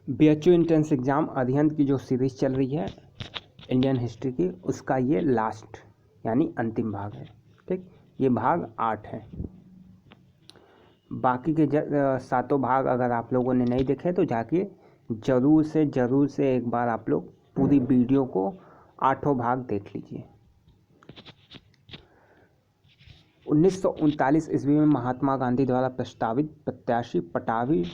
BHU entrance exam अध्ययन की जो सीरीज़ चल रही है इंडियन हिस्ट्री की, उसका ये लास्ट यानी अंतिम भाग है। ठीक, ये भाग 8 है। बाकी के सातों भाग अगर आप लोगों ने नहीं देखे तो जाके ज़रूर से एक बार आप लोग पूरी वीडियो को 8 भाग देख लीजिए। 1939 ईस्वी में महात्मा गांधी द्वारा प्रस्तावित प्रत्याशी पटाभी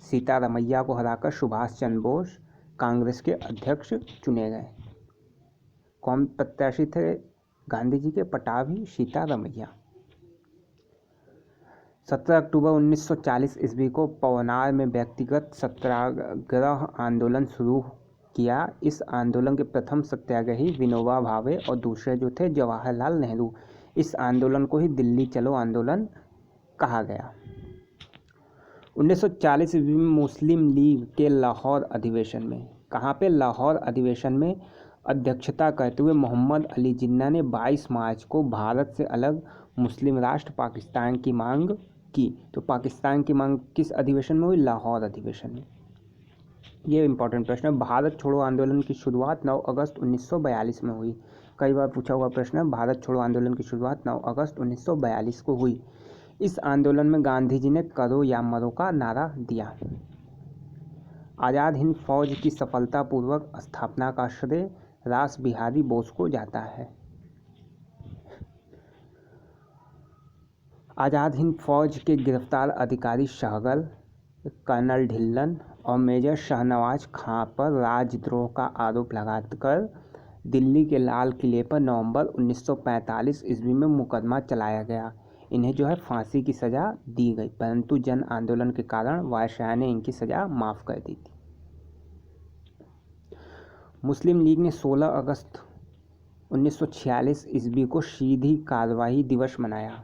सीतारमैया को हराकर सुभाष चंद्र बोस कांग्रेस के अध्यक्ष चुने गए। कौन प्रत्याशी थे गांधी जी के? पटाभी सीतारमैया। 17 अक्टूबर 1940 ईस्वी को पवनार में व्यक्तिगत सत्याग्रह आंदोलन शुरू किया। इस आंदोलन के प्रथम सत्याग्रही विनोबा भावे और दूसरे जो थे जवाहरलाल नेहरू। इस आंदोलन को ही दिल्ली चलो आंदोलन कहा गया। 1940 ईस्वी में मुस्लिम लीग के लाहौर अधिवेशन में, कहाँ पे? लाहौर अधिवेशन में अध्यक्षता करते हुए मोहम्मद अली जिन्ना ने 22 मार्च को भारत से अलग मुस्लिम राष्ट्र पाकिस्तान की मांग की। तो पाकिस्तान की मांग किस अधिवेशन में हुई? लाहौर अधिवेशन में। ये इंपॉर्टेंट प्रश्न है। भारत छोड़ो आंदोलन की शुरुआत 9 अगस्त 1942 में हुई। कई बार पूछा हुआ प्रश्न है। भारत छोड़ो आंदोलन की शुरुआत 9 अगस्त 1942 को हुई। इस आंदोलन में गांधी जी ने करो या मरो का नारा दिया। आज़ाद हिंद फौज की सफलतापूर्वक स्थापना का श्रेय रास बिहारी बोस को जाता है। आज़ाद हिंद फौज के गिरफ्तार अधिकारी सहगल, कर्नल ढिल्लन और मेजर शाहनवाज खां पर राजद्रोह का आरोप लगाकर दिल्ली के लाल किले पर नवंबर 1945 ईस्वी में मुकदमा चलाया गया। इन्हें जो है फांसी की सज़ा दी गई, परंतु जन आंदोलन के कारण वायसराय ने इनकी सज़ा माफ़ कर दी थी। मुस्लिम लीग ने 16 अगस्त 1946 ईस्वी को सीधी कार्रवाई दिवस मनाया।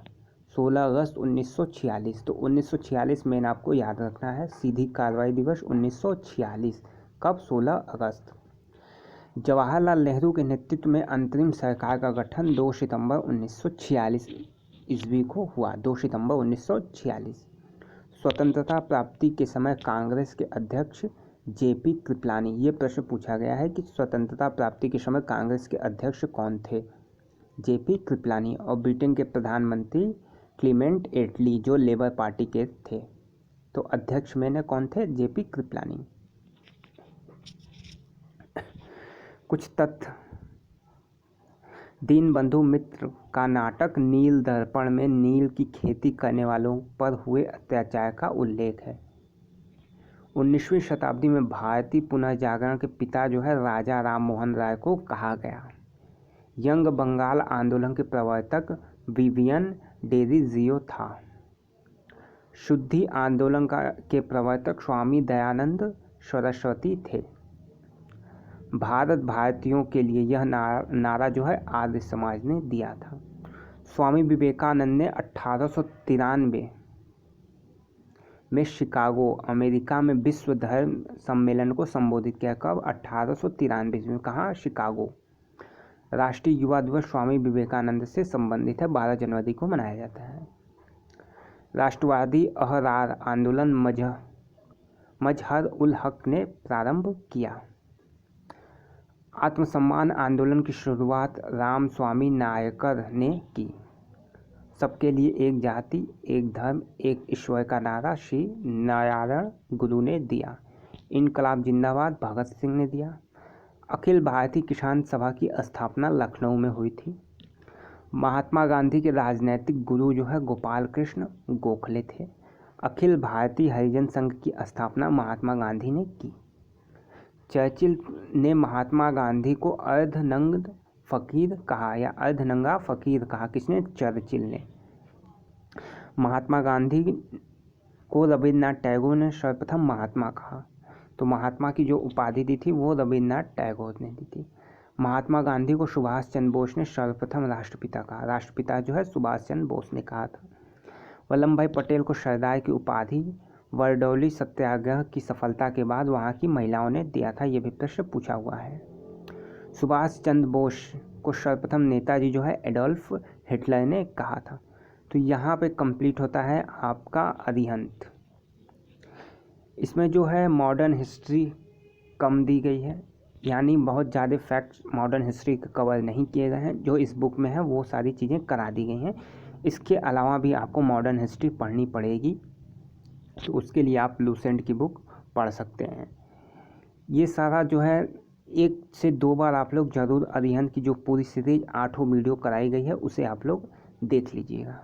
16 अगस्त 1946, तो 1946 में आपको याद रखना है, सीधी कार्रवाई दिवस 1946। कब? 16 अगस्त। जवाहरलाल नेहरू के नेतृत्व में अंतरिम सरकार का गठन 2 सितंबर 1946 ईस्वी को हुआ। 2 सितंबर 1946। स्वतंत्रता प्राप्ति के समय कांग्रेस के अध्यक्ष जेपी कृपलानी। ये प्रश्न पूछा गया है कि स्वतंत्रता प्राप्ति के समय कांग्रेस के अध्यक्ष कौन थे? जेपी कृपलानी। और ब्रिटेन के प्रधानमंत्री क्लीमेंट एटली जो लेबर पार्टी के थे। तो अध्यक्ष में कौन थे? जेपी कृपलानी। कुछ तथ्य। दीनबंधु मित्र का नाटक नील दर्पण में नील की खेती करने वालों पर हुए अत्याचार का उल्लेख है। 19वीं शताब्दी में भारतीय पुनर्जागरण के पिता जो है राजा राम मोहन राय को कहा गया। यंग बंगाल आंदोलन के प्रवर्तक विवियन डेरिजियो था। शुद्धि आंदोलन के प्रवर्तक स्वामी दयानंद सरस्वती थे। भारत भारतीयों के लिए यह नारा जो है आर्य समाज ने दिया था। स्वामी विवेकानंद ने 1893 में शिकागो अमेरिका में विश्व धर्म सम्मेलन को संबोधित किया। कब? 1893 में। कहाँ? शिकागो। राष्ट्रीय युवा दिवस स्वामी विवेकानंद से संबंधित है, 12 जनवरी को मनाया जाता है। राष्ट्रवादी अहरार आंदोलन मजहर उल हक ने प्रारंभ किया। आत्मसम्मान आंदोलन की शुरुआत रामस्वामी नायकर ने की। सबके लिए एक जाति, एक धर्म, एक ईश्वर का नारा श्री नारायण गुरु ने दिया। इनकलाब जिंदाबाद भगत सिंह ने दिया। अखिल भारतीय किसान सभा की स्थापना लखनऊ में हुई थी। महात्मा गांधी के राजनैतिक गुरु जो है गोपाल कृष्ण गोखले थे। अखिल भारतीय हरिजन संघ की स्थापना महात्मा गांधी ने की। चर्चिल ने महात्मा गांधी को अर्धनग्न फकीर कहा या अर्धनंगा फकीर कहा। किसने? चर्चिल ने। महात्मा गांधी को रविन्द्रनाथ टैगोर ने सर्वप्रथम महात्मा कहा। तो महात्मा की जो उपाधि दी थी वो रविन्द्रनाथ टैगोर ने दी थी। महात्मा गांधी को सुभाष चंद्र बोस ने सर्वप्रथम राष्ट्रपिता कहा। राष्ट्रपिता जो है सुभाष चंद्र बोस ने कहा था। वल्लभ भाई पटेल को सरदार की उपाधि बरडौली सत्याग्रह की सफलता के बाद वहाँ की महिलाओं ने दिया था। ये भी प्रश्न पूछा हुआ है। सुभाष चंद्र बोस को सर्वप्रथम नेताजी जो है एडोल्फ हिटलर ने कहा था। तो यहाँ पे कंप्लीट होता है आपका अरिहंत। इसमें जो है मॉडर्न हिस्ट्री कम दी गई है, यानी बहुत ज़्यादा फैक्ट्स मॉडर्न हिस्ट्री कवर नहीं किए गए हैं। जो इस बुक में है वो सारी चीज़ें करा दी गई हैं। इसके अलावा भी आपको मॉडर्न हिस्ट्री पढ़नी पड़ेगी, तो उसके लिए आप लूसेंट की बुक पढ़ सकते हैं। ये सारा जो है 1 से 2 बार आप लोग ज़रूर अरिहंत की जो पूरी सीरीज 8 वीडियो कराई गई है उसे आप लोग देख लीजिएगा।